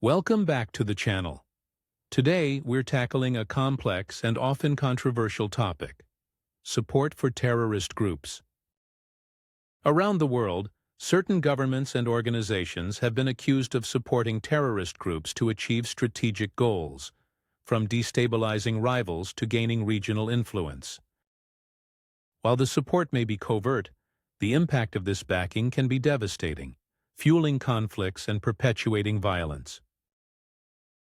Welcome back to the channel. Today, we're tackling a complex and often controversial topic: support for terrorist groups. Around the world, certain governments and organizations have been accused of supporting terrorist groups to achieve strategic goals, from destabilizing rivals to gaining regional influence. While the support may be covert, the impact of this backing can be devastating, fueling conflicts and perpetuating violence.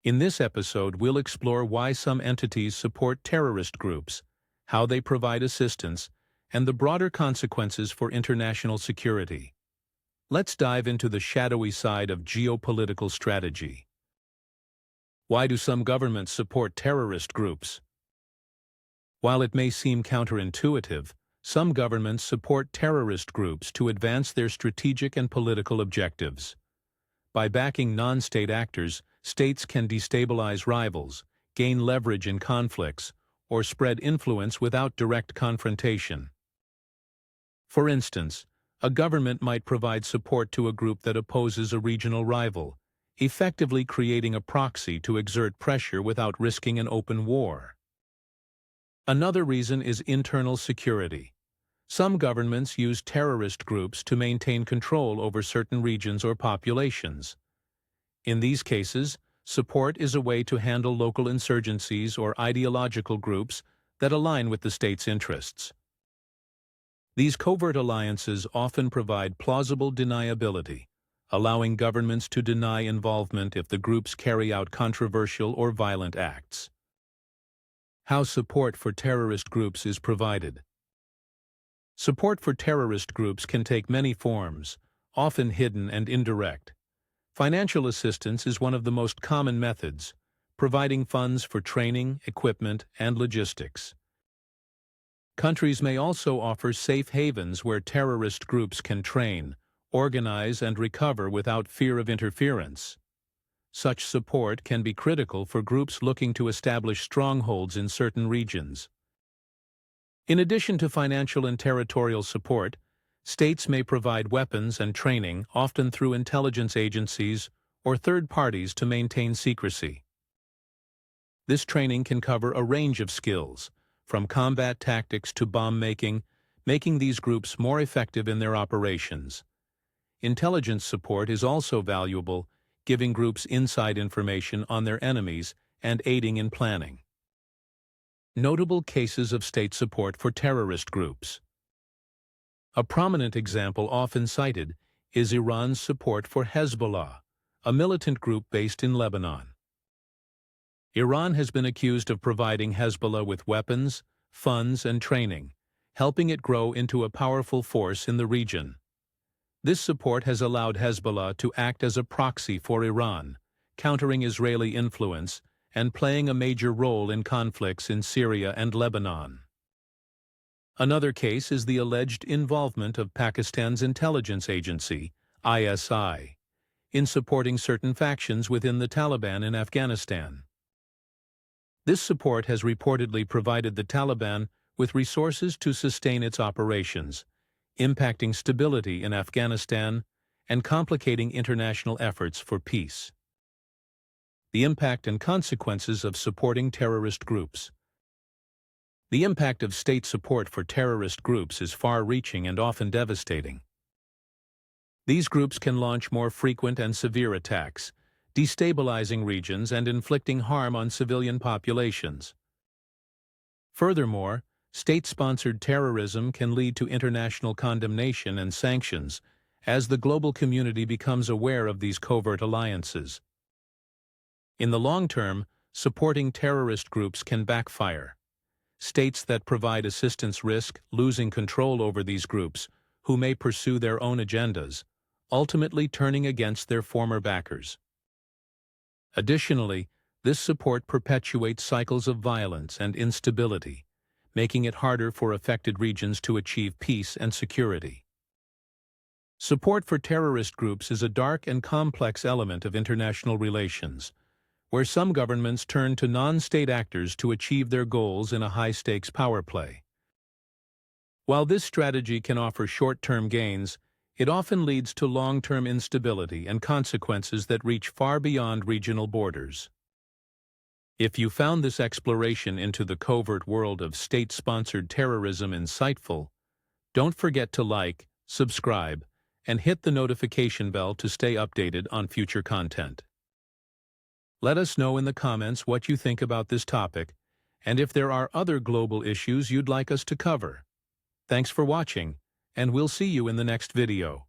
In this episode, we'll explore why some entities support terrorist groups, how they provide assistance, and the broader consequences for international security. Let's dive into the shadowy side of geopolitical strategy. Why do some governments support terrorist groups? While it may seem counterintuitive, some governments support terrorist groups to advance their strategic and political objectives. By backing non-state actors, states can destabilize rivals, gain leverage in conflicts, or spread influence without direct confrontation. For instance, a government might provide support to a group that opposes a regional rival, effectively creating a proxy to exert pressure without risking an open war. Another reason is internal security. Some governments use terrorist groups to maintain control over certain regions or populations. In these cases, support is a way to handle local insurgencies or ideological groups that align with the state's interests. These covert alliances often provide plausible deniability, allowing governments to deny involvement if the groups carry out controversial or violent acts. How support for terrorist groups is provided. Support for terrorist groups can take many forms, often hidden and indirect. Financial assistance is one of the most common methods, providing funds for training, equipment, and logistics. Countries may also offer safe havens where terrorist groups can train, organize, and recover without fear of interference. Such support can be critical for groups looking to establish strongholds in certain regions. In addition to financial and territorial support, states may provide weapons and training, often through intelligence agencies or third parties, to maintain secrecy. This training can cover a range of skills, from combat tactics to bomb-making, making these groups more effective in their operations. Intelligence support is also valuable, giving groups inside information on their enemies and aiding in planning. Notable cases of state support for terrorist groups. A prominent example often cited is Iran's support for Hezbollah, a militant group based in Lebanon. Iran has been accused of providing Hezbollah with weapons, funds, and training, helping it grow into a powerful force in the region. This support has allowed Hezbollah to act as a proxy for Iran, countering Israeli influence and playing a major role in conflicts in Syria and Lebanon. Another case is the alleged involvement of Pakistan's intelligence agency, ISI, in supporting certain factions within the Taliban in Afghanistan. This support has reportedly provided the Taliban with resources to sustain its operations, impacting stability in Afghanistan and complicating international efforts for peace. The impact and consequences of supporting terrorist groups. The impact of state support for terrorist groups is far-reaching and often devastating. These groups can launch more frequent and severe attacks, destabilizing regions and inflicting harm on civilian populations. Furthermore, state-sponsored terrorism can lead to international condemnation and sanctions as the global community becomes aware of these covert alliances. In the long term, supporting terrorist groups can backfire. States that provide assistance risk losing control over these groups, who may pursue their own agendas, ultimately turning against their former backers. Additionally, this support perpetuates cycles of violence and instability, making it harder for affected regions to achieve peace and security. Support for terrorist groups is a dark and complex element of international relations, where some governments turn to non-state actors to achieve their goals in a high-stakes power play. While this strategy can offer short-term gains, It often leads to long-term instability and consequences that reach far beyond regional borders. If you found this exploration into the covert world of state-sponsored terrorism insightful, don't forget to like, subscribe, and hit the notification bell to stay updated on future content. Let us know in the comments what you think about this topic, and if there are other global issues you'd like us to cover. Thanks for watching, and we'll see you in the next video.